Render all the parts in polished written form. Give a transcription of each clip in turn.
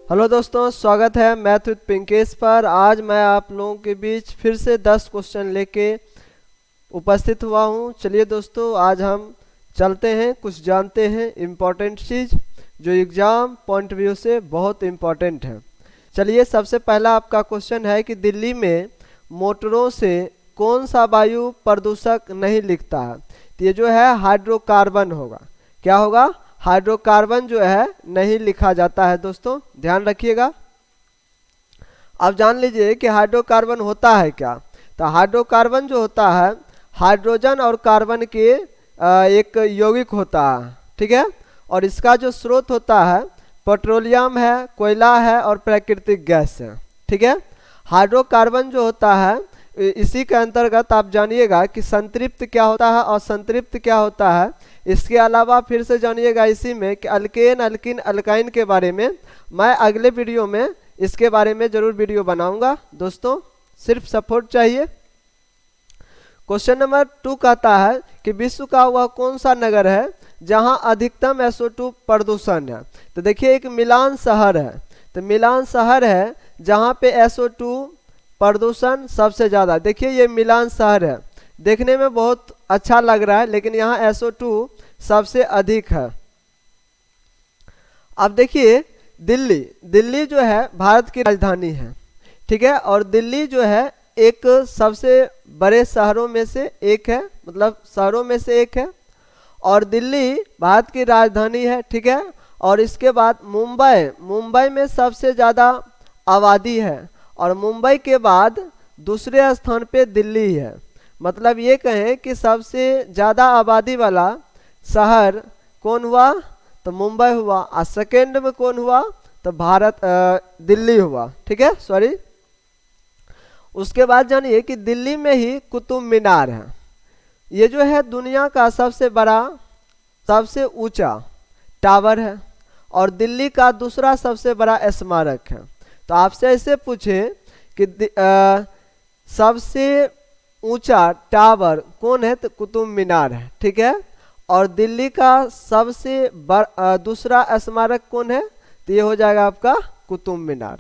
Hello दोस्तों, स्वागत है मैथ विद पिंकेश पर। आज मैं आप लोगों के बीच फिर से 10 क्वेश्चन लेके उपस्थित हुआ हूं। चलिए दोस्तों, आज हम चलते हैं, कुछ जानते हैं इम्पोर्टेंट चीज़ जो एग्ज़ाम पॉइंट व्यू से बहुत इम्पोर्टेंट है। चलिए, सबसे पहला आपका क्वेश्चन है कि दिल्ली में मोटरों से कौन सा वायु प्रदूषक नहीं लिखता है। तो ये जो है हाइड्रोकार्बन होगा। क्या होगा? हाइड्रोकार्बन जो है नहीं लिखा जाता है। दोस्तों ध्यान रखिएगा। अब जान लीजिए कि हाइड्रोकार्बन होता है क्या। तो हाइड्रोकार्बन जो होता है हाइड्रोजन और कार्बन के एक यौगिक होता है, ठीक है। और इसका जो स्रोत होता है पेट्रोलियम है, कोयला है और प्राकृतिक गैस है, ठीक है। हाइड्रोकार्बन जो होता है इसी के अंतर्गत आप जानिएगा कि संतृप्त क्या होता है और संतृप्त क्या होता है। इसके अलावा फिर से जानिएगा इसी में कि अल्केन, अल्किन, अल्काइन के बारे में मैं अगले वीडियो में इसके बारे में जरूर वीडियो बनाऊंगा। दोस्तों सिर्फ सपोर्ट चाहिए। क्वेश्चन नंबर 2 कहता है कि विश्व का वह कौन सा नगर है जहां अधिकतम SO2 प्रदूषण है। तो देखिए, एक मिलान शहर है। तो मिलान शहर है जहां पे SO2 प्रदूषण सबसे ज़्यादा। देखिए, ये मिलान शहर है, देखने में बहुत अच्छा लग रहा है, लेकिन यहाँ SO2 सबसे अधिक है। अब देखिए, दिल्ली जो है भारत की राजधानी है, ठीक है। और दिल्ली जो है एक सबसे बड़े शहरों में से एक है, मतलब शहरों में से एक है। और दिल्ली भारत की राजधानी है, ठीक है। और इसके बाद मुंबई में सबसे ज़्यादा आबादी है और मुंबई के बाद दूसरे स्थान पे दिल्ली है। मतलब ये कहें कि सबसे ज़्यादा आबादी वाला शहर कौन हुआ? तो मुंबई हुआ। और सेकेंड में कौन हुआ? तो दिल्ली हुआ, ठीक है, सॉरी। उसके बाद जानिए कि दिल्ली में ही कुतुब मीनार है। ये जो है दुनिया का सबसे बड़ा, सबसे ऊंचा टावर है और दिल्ली का दूसरा सबसे बड़ा स्मारक है। तो आपसे ऐसे पूछे कि सबसे ऊंचा टावर कौन है? तो कुतुब मीनार है, ठीक है। और दिल्ली का सबसे दूसरा स्मारक कौन है? तो ये हो जाएगा आपका कुतुब मीनार।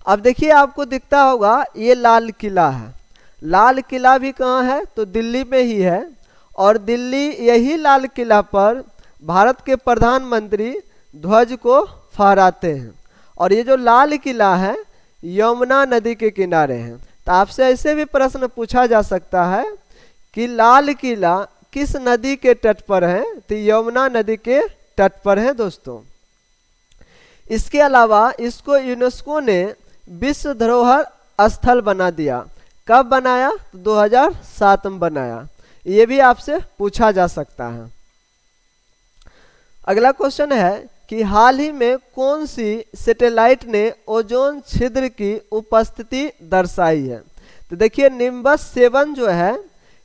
अब देखिए, आपको दिखता होगा ये लाल किला है। लाल किला भी कहाँ है? तो दिल्ली में ही है। और दिल्ली, यही लाल किला पर भारत के प्रधानमंत्री ध्वज को फहराते हैं। और ये जो लाल किला है यमुना नदी के किनारे है। तो आपसे ऐसे भी प्रश्न पूछा जा सकता है कि लाल किला किस नदी के तट पर है? तो यमुना नदी के तट पर है दोस्तों। इसके अलावा इसको यूनेस्को ने विश्व धरोहर स्थल बना दिया। कब बनाया? तो 2007 में बनाया। ये भी आपसे पूछा जा सकता है। अगला क्वेश्चन है कि हाल ही में कौन सी सैटेलाइट ने ओजोन छिद्र की उपस्थिति दर्शाई है? तो देखिए, निम्बस 7 जो है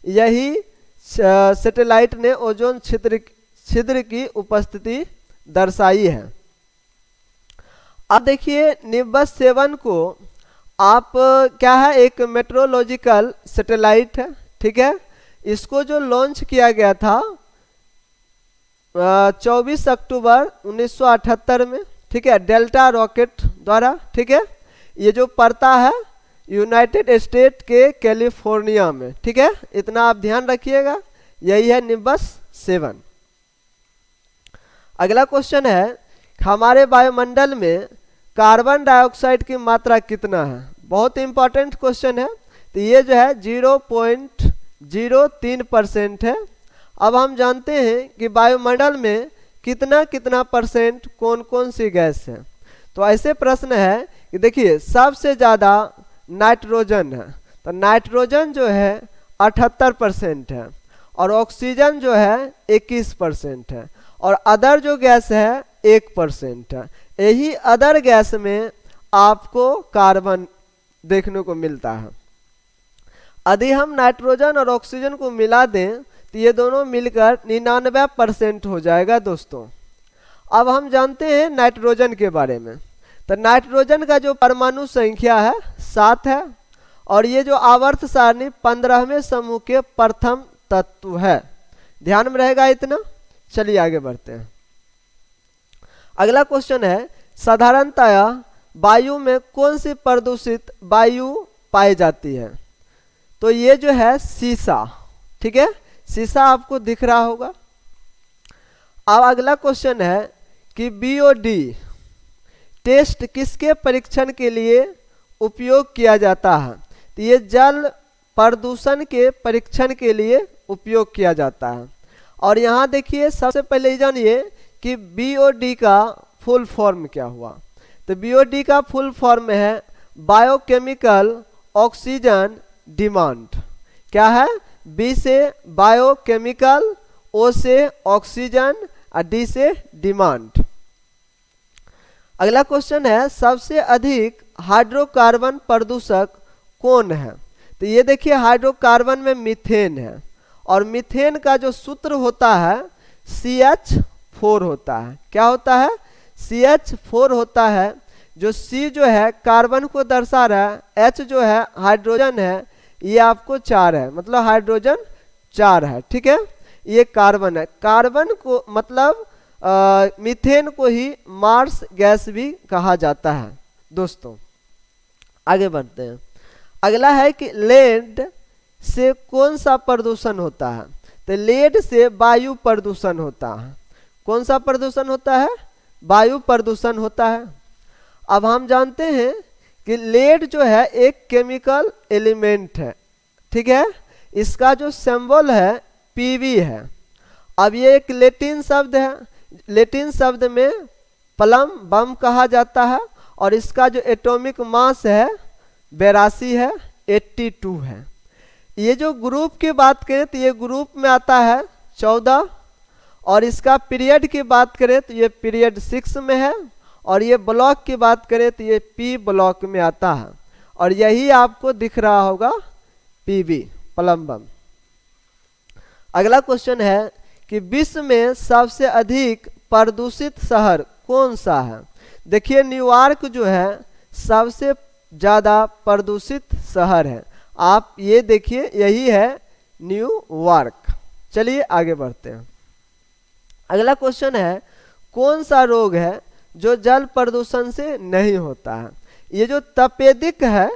यही सैटेलाइट ने ओजोन छिद्र की उपस्थिति दर्शाई है। अब देखिए, निम्बस 7 को आप क्या है, एक मेट्रोलॉजिकल सैटेलाइट है, ठीक है। इसको जो लॉन्च किया गया था 24 अक्टूबर 1978 में, ठीक है, डेल्टा रॉकेट द्वारा, ठीक है। ये जो पड़ता है यूनाइटेड स्टेट के कैलिफोर्निया में, ठीक है। इतना आप ध्यान रखिएगा। यही है निम्बस 7। अगला क्वेश्चन है, हमारे वायुमंडल में कार्बन डाइऑक्साइड की मात्रा कितना है? बहुत इंपॉर्टेंट क्वेश्चन है। तो ये जो है 0.03% है। अब हम जानते हैं कि वायुमंडल में कितना कितना परसेंट कौन कौन सी गैस है। तो ऐसे प्रश्न है कि देखिए, सबसे ज़्यादा नाइट्रोजन है। तो नाइट्रोजन जो है 78% है और ऑक्सीजन जो है 21% है और अदर जो गैस है 1% है। यही अदर गैस में आपको कार्बन देखने को मिलता है। यदि हम नाइट्रोजन और ऑक्सीजन को मिला दें तो ये दोनों मिलकर 99% हो जाएगा दोस्तों। अब हम जानते हैं नाइट्रोजन के बारे में। तो नाइट्रोजन का जो परमाणु संख्या है 7 है और ये जो आवर्त सारणी 15वें समूह के प्रथम तत्व है। ध्यान में रहेगा इतना। चलिए आगे बढ़ते हैं। अगला क्वेश्चन है साधारणतया वायु में कौन सी प्रदूषित वायु पाई जाती है? तो ये जो है सीसा, ठीक है, सीसा आपको दिख रहा होगा। अब अगला क्वेश्चन है कि बीओडी टेस्ट किसके परीक्षण के लिए उपयोग किया जाता है? तो ये जल प्रदूषण के परीक्षण के लिए उपयोग किया जाता है। और यहाँ देखिए सबसे पहले ये जानिए कि बीओडी का फुल फॉर्म क्या हुआ। तो बीओडी का फुल फॉर्म है बायोकेमिकल ऑक्सीजन डिमांड। क्या है? बी से बायोकेमिकल, ओ से ऑक्सीजन और डी से डिमांड। अगला क्वेश्चन है सबसे अधिक हाइड्रोकार्बन प्रदूषक कौन है? तो ये देखिए हाइड्रोकार्बन में मीथेन है और मीथेन का जो सूत्र होता है CH4 होता है। क्या होता है? CH4 होता है। जो C जो है कार्बन को दर्शा रहा है, H जो है हाइड्रोजन है, ये आपको 4 है, मतलब हाइड्रोजन 4 है, ठीक है। ये कार्बन है। कार्बन को मतलब मीथेन को ही मार्स गैस भी कहा जाता है। दोस्तों आगे बढ़ते हैं। अगला है कि लेड से कौन सा प्रदूषण होता है? तो लेड से वायु प्रदूषण होता है। कौन सा प्रदूषण होता है? वायु प्रदूषण होता है। अब हम जानते हैं कि लेड जो है एक केमिकल एलिमेंट है, ठीक है। इसका जो सिंबल है Pb है। अब ये एक लैटिन शब्द है। लैटिन शब्द में प्लम बम कहा जाता है और इसका जो एटॉमिक मास है 82 है, 82 है। ये जो ग्रुप की बात करें तो ये ग्रुप में आता है 14 और इसका पीरियड की बात करें तो ये पीरियड 6 में है और ये ब्लॉक की बात करें तो ये P ब्लॉक में आता है और यही आपको दिख रहा होगा Pb प्लम बम। अगला क्वेश्चन है कि विश्व में सबसे अधिक प्रदूषित शहर कौन सा है? देखिए न्यूयॉर्क जो है सबसे ज़्यादा प्रदूषित शहर है। आप ये देखिए यही है न्यूयॉर्क। चलिए आगे बढ़ते हैं। अगला क्वेश्चन है कौन सा रोग है जो जल प्रदूषण से नहीं होता है? ये जो तपेदिक है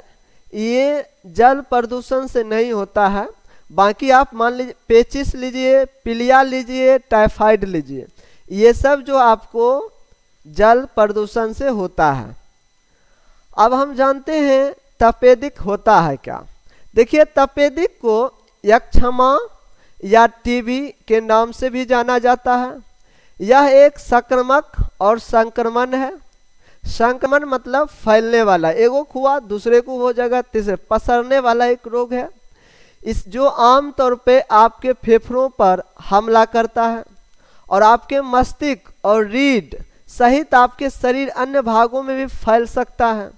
ये जल प्रदूषण से नहीं होता है। बाकी आप मान लीजिए पेचिस लीजिए, पीलिया लीजिए, टाइफाइड लीजिए, ये सब जो आपको जल प्रदूषण से होता है। अब हम जानते हैं तपेदिक होता है क्या। देखिए तपेदिक को यक्षमा या टीबी के नाम से भी जाना जाता है। यह एक संक्रामक और संक्रमण है। संक्रमण मतलब फैलने वाला, एगो हुआ दूसरे को हो जाएगा, तीसरे पसरने वाला एक रोग है। इस जो आम तौर पे आपके फेफड़ों पर हमला करता है और आपके मस्तिष्क और रीढ़ सहित आपके शरीर अन्य भागों में भी फैल सकता है।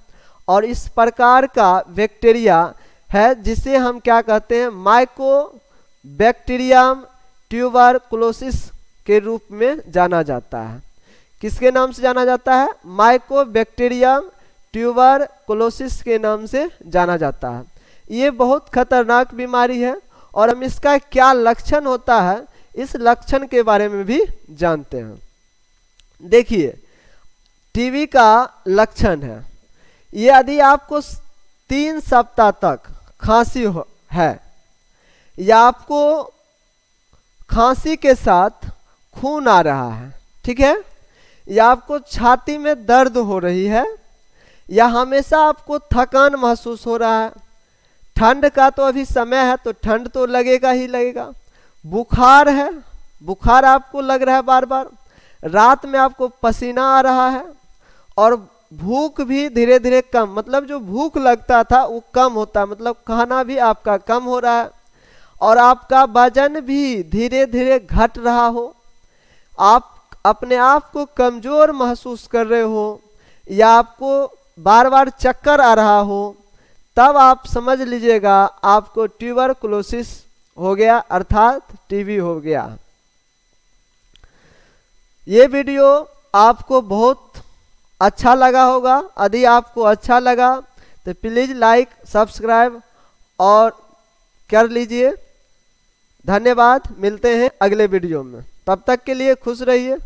और इस प्रकार का बैक्टीरिया है जिसे हम क्या कहते हैं माइकोबैक्टीरियम ट्यूबरकुलोसिस के रूप में जाना जाता है। किसके नाम से जाना जाता है? माइकोबैक्टीरियम ट्यूबरकुलोसिस के नाम से जाना जाता है। ये बहुत खतरनाक बीमारी है और हम इसका क्या लक्षण होता है इस लक्षण के बारे में भी जानते हैं। देखिए टीबी का लक्षण है, ये यदि आपको 3 सप्ताह तक खांसी है या आपको खांसी के साथ खून आ रहा है, ठीक है, या आपको छाती में दर्द हो रही है या हमेशा आपको थकान महसूस हो रहा है, ठंड का तो अभी समय है तो ठंड तो लगेगा ही लगेगा, बुखार है, बुखार आपको लग रहा है बार बार, रात में आपको पसीना आ रहा है और भूख भी धीरे धीरे कम, मतलब जो भूख लगता था वो कम होता है, मतलब खाना भी आपका कम हो रहा है और आपका वजन भी धीरे धीरे घट रहा हो, आप अपने आप को कमजोर महसूस कर रहे हो या आपको बार बार चक्कर आ रहा हो, तब आप समझ लीजिएगा आपको ट्यूबरकुलोसिस हो गया अर्थात टीबी हो गया। ये वीडियो आपको बहुत अच्छा लगा होगा। यदि आपको अच्छा लगा तो प्लीज़ लाइक सब्सक्राइब और कर लीजिए। धन्यवाद, मिलते हैं अगले वीडियो में, तब तक के लिए खुश रहिए।